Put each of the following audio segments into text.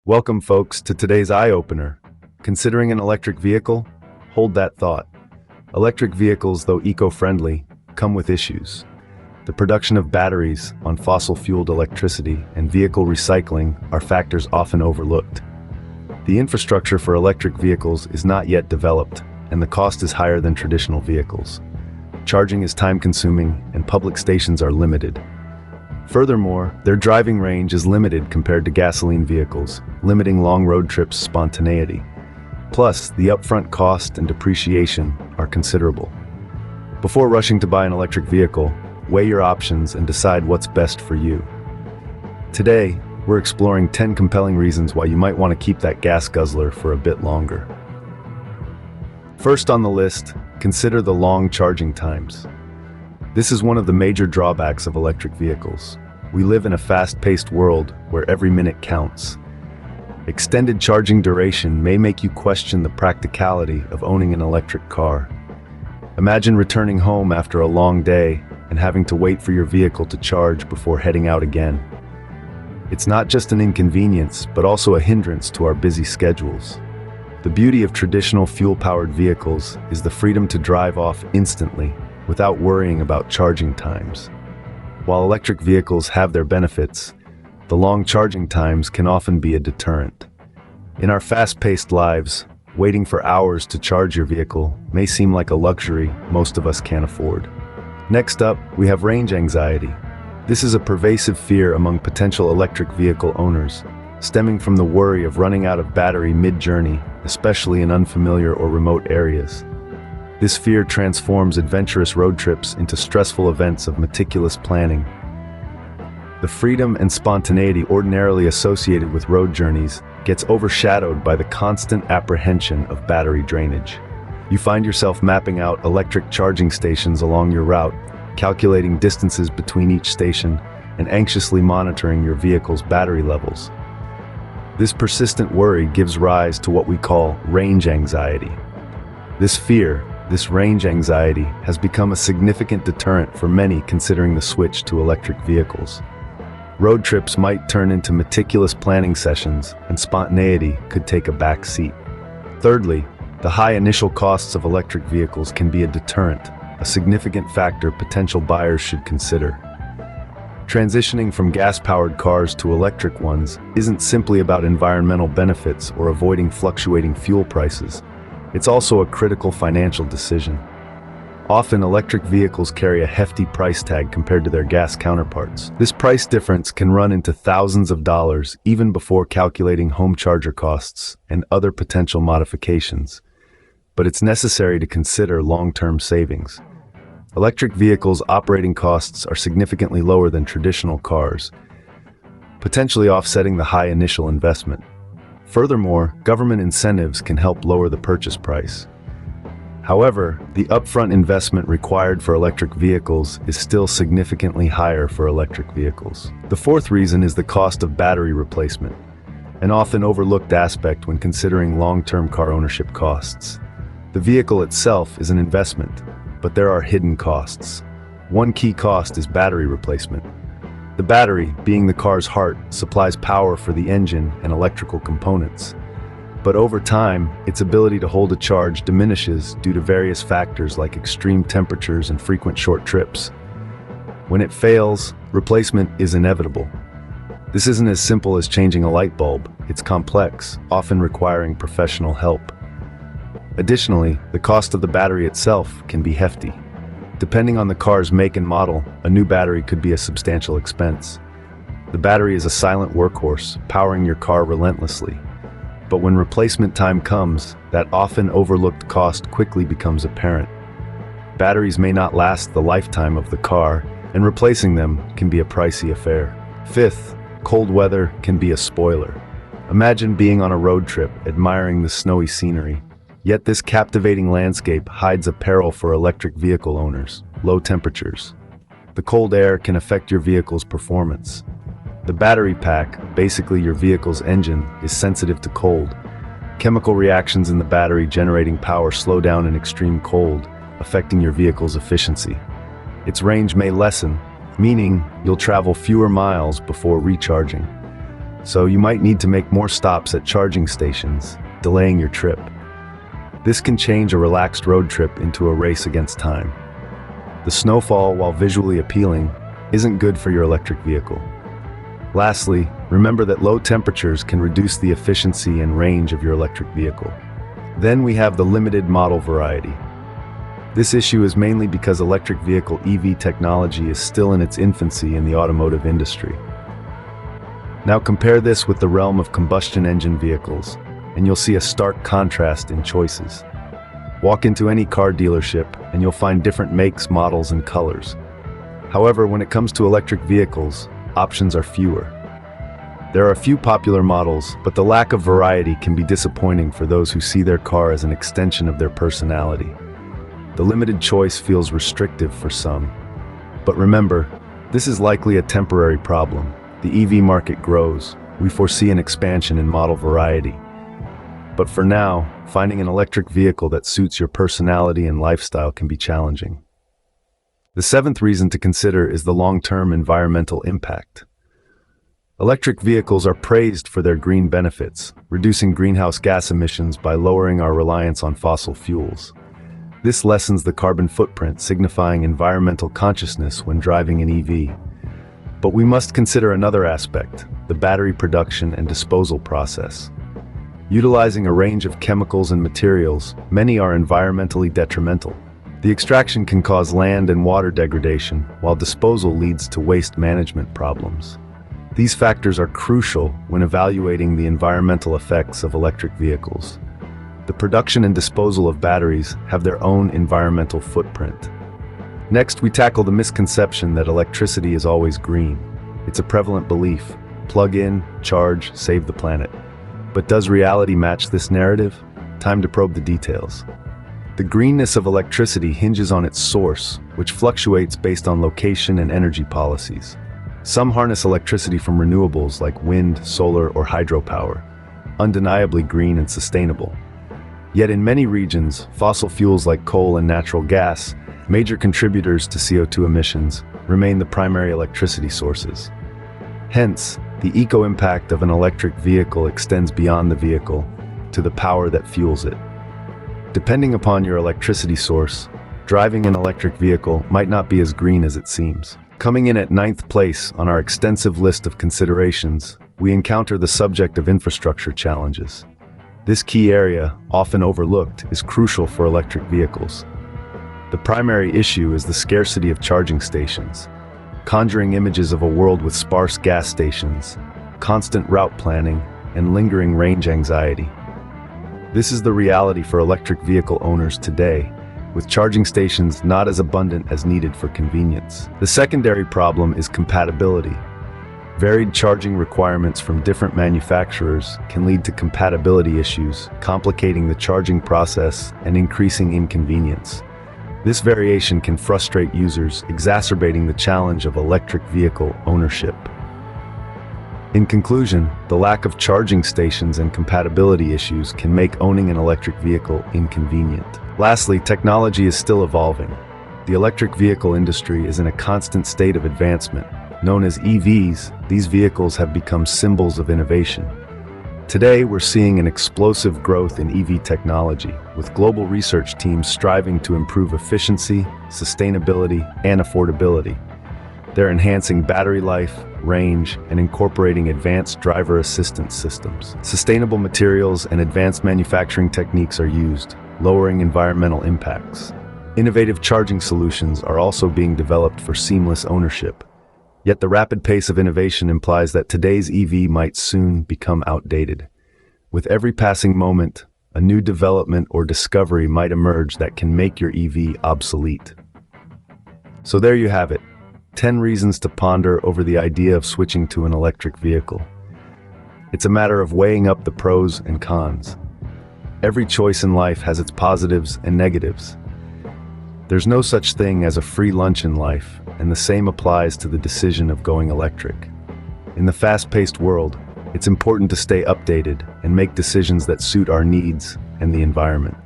Welcome, folks, to today's eye-opener. Considering an electric vehicle? Hold that thought. Electric vehicles, though eco-friendly, come with issues. The production of batteries on fossil-fueled electricity and vehicle recycling are factors often overlooked. The infrastructure for electric vehicles is not yet developed, and the cost is higher than traditional vehicles. Charging is time-consuming, and public stations are limited. Furthermore, their driving range is limited compared to gasoline vehicles, limiting long road trips' spontaneity. Plus, the upfront cost and depreciation are considerable. Before rushing to buy an electric vehicle, weigh your options and decide what's best for you. Today, we're exploring 10 compelling reasons why you might want to keep that gas guzzler for a bit longer. First on the list, consider the long charging times. This is one of the major drawbacks of electric vehicles. We live in a fast-paced world where every minute counts. Extended charging duration may make you question the practicality of owning an electric car. Imagine returning home after a long day and having to wait for your vehicle to charge before heading out again. It's not just an inconvenience, but also a hindrance to our busy schedules. The beauty of traditional fuel-powered vehicles is the freedom to drive off instantly, without worrying about charging times. While electric vehicles have their benefits, the long charging times can often be a deterrent. In our fast-paced lives, waiting for hours to charge your vehicle may seem like a luxury most of us can't afford. Next up, we have range anxiety. This is a pervasive fear among potential electric vehicle owners, stemming from the worry of running out of battery mid-journey, especially in unfamiliar or remote areas. This fear transforms adventurous road trips into stressful events of meticulous planning. The freedom and spontaneity ordinarily associated with road journeys gets overshadowed by the constant apprehension of battery drainage. You find yourself mapping out electric charging stations along your route, calculating distances between each station, and anxiously monitoring your vehicle's battery levels. This persistent worry gives rise to what we call range anxiety. This range anxiety has become a significant deterrent for many considering the switch to electric vehicles. Road trips might turn into meticulous planning sessions, and spontaneity could take a back seat. Thirdly, the high initial costs of electric vehicles can be a deterrent, a significant factor potential buyers should consider. Transitioning from gas-powered cars to electric ones isn't simply about environmental benefits or avoiding fluctuating fuel prices. It's also a critical financial decision. Often, electric vehicles carry a hefty price tag compared to their gas counterparts. This price difference can run into thousands of dollars even before calculating home charger costs and other potential modifications. But it's necessary to consider long-term savings. Electric vehicles' operating costs are significantly lower than traditional cars, potentially offsetting the high initial investment. Furthermore, government incentives can help lower the purchase price. However, the upfront investment required for electric vehicles is still significantly higher for electric vehicles. The fourth reason is the cost of battery replacement, an often overlooked aspect when considering long-term car ownership costs. The vehicle itself is an investment, but there are hidden costs. One key cost is battery replacement. The battery, being the car's heart, supplies power for the engine and electrical components. But over time, its ability to hold a charge diminishes due to various factors like extreme temperatures and frequent short trips. When it fails, replacement is inevitable. This isn't as simple as changing a light bulb. It's complex, often requiring professional help. Additionally, the cost of the battery itself can be hefty. Depending on the car's make and model, a new battery could be a substantial expense. The battery is a silent workhorse, powering your car relentlessly. But when replacement time comes, that often overlooked cost quickly becomes apparent. Batteries may not last the lifetime of the car, and replacing them can be a pricey affair. Fifth, cold weather can be a spoiler. Imagine being on a road trip, admiring the snowy scenery. Yet this captivating landscape hides a peril for electric vehicle owners: low temperatures. The cold air can affect your vehicle's performance. The battery pack, basically your vehicle's engine, is sensitive to cold. Chemical reactions in the battery generating power slow down in extreme cold, affecting your vehicle's efficiency. Its range may lessen, meaning you'll travel fewer miles before recharging. so you might need to make more stops at charging stations, delaying your trip. This can change a relaxed road trip into a race against time. The snowfall, while visually appealing, isn't good for your electric vehicle. Lastly, remember that low temperatures can reduce the efficiency and range of your electric vehicle. Then we have the limited model variety. This issue is mainly because electric vehicle EV technology is still in its infancy in the automotive industry. Now compare this with the realm of combustion engine vehicles, and you'll see a stark contrast in choices. Walk into any car dealership, and you'll find different makes, models, and colors. However, when it comes to electric vehicles, options are fewer. There are a few popular models, but the lack of variety can be disappointing for those who see their car as an extension of their personality. The limited choice feels restrictive for some. But remember, this is likely a temporary problem. The EV market grows. We foresee an expansion in model variety. But for now, finding an electric vehicle that suits your personality and lifestyle can be challenging. The seventh reason to consider is the long-term environmental impact. Electric vehicles are praised for their green benefits, reducing greenhouse gas emissions by lowering our reliance on fossil fuels. This lessens the carbon footprint, signifying environmental consciousness when driving an EV. But we must consider another aspect, the battery production and disposal process. Utilizing a range of chemicals and materials, many are environmentally detrimental. The extraction can cause land and water degradation, while disposal leads to waste management problems. These factors are crucial when evaluating the environmental effects of electric vehicles. The production and disposal of batteries have their own environmental footprint. Next, we tackle the misconception that electricity is always green. It's a prevalent belief. Plug in, charge, save the planet. But does reality match this narrative? Time to probe the details. The greenness of electricity hinges on its source, which fluctuates based on location and energy policies. Some harness electricity from renewables like wind, solar, or hydropower, undeniably green and sustainable. Yet in many regions, fossil fuels like coal and natural gas, major contributors to CO2 emissions, remain the primary electricity sources. Hence, the eco-impact of an electric vehicle extends beyond the vehicle to the power that fuels it. Depending upon your electricity source, driving an electric vehicle might not be as green as it seems. Coming in at 9th place on our extensive list of considerations, we encounter the subject of infrastructure challenges. This key area, often overlooked, is crucial for electric vehicles. The primary issue is the scarcity of charging stations, conjuring images of a world with sparse gas stations, constant route planning, and lingering range anxiety. This is the reality for electric vehicle owners today, with charging stations not as abundant as needed for convenience. The secondary problem is compatibility. Varied charging requirements from different manufacturers can lead to compatibility issues, complicating the charging process and increasing inconvenience. This variation can frustrate users, exacerbating the challenge of electric vehicle ownership. In conclusion, the lack of charging stations and compatibility issues can make owning an electric vehicle inconvenient. Lastly, technology is still evolving. The electric vehicle industry is in a constant state of advancement. Known as EVs, these vehicles have become symbols of innovation. Today, we're seeing an explosive growth in EV technology, with global research teams striving to improve efficiency, sustainability, and affordability. They're enhancing battery life, range, and incorporating advanced driver assistance systems. Sustainable materials and advanced manufacturing techniques are used, lowering environmental impacts. Innovative charging solutions are also being developed for seamless ownership. Yet the rapid pace of innovation implies that today's EV might soon become outdated. With every passing moment, a new development or discovery might emerge that can make your EV obsolete. So there you have it. 10 reasons to ponder over the idea of switching to an electric vehicle. It's a matter of weighing up the pros and cons. Every choice in life has its positives and negatives. There's no such thing as a free lunch in life, and the same applies to the decision of going electric. In the fast-paced world, it's important to stay updated and make decisions that suit our needs and the environment.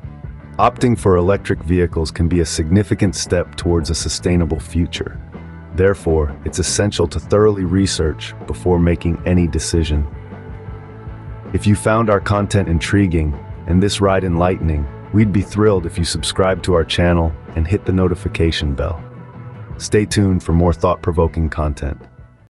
Opting for electric vehicles can be a significant step towards a sustainable future. Therefore, it's essential to thoroughly research before making any decision. If you found our content intriguing and this ride enlightening, we'd be thrilled if you subscribe to our channel and hit the notification bell. Stay tuned for more thought-provoking content.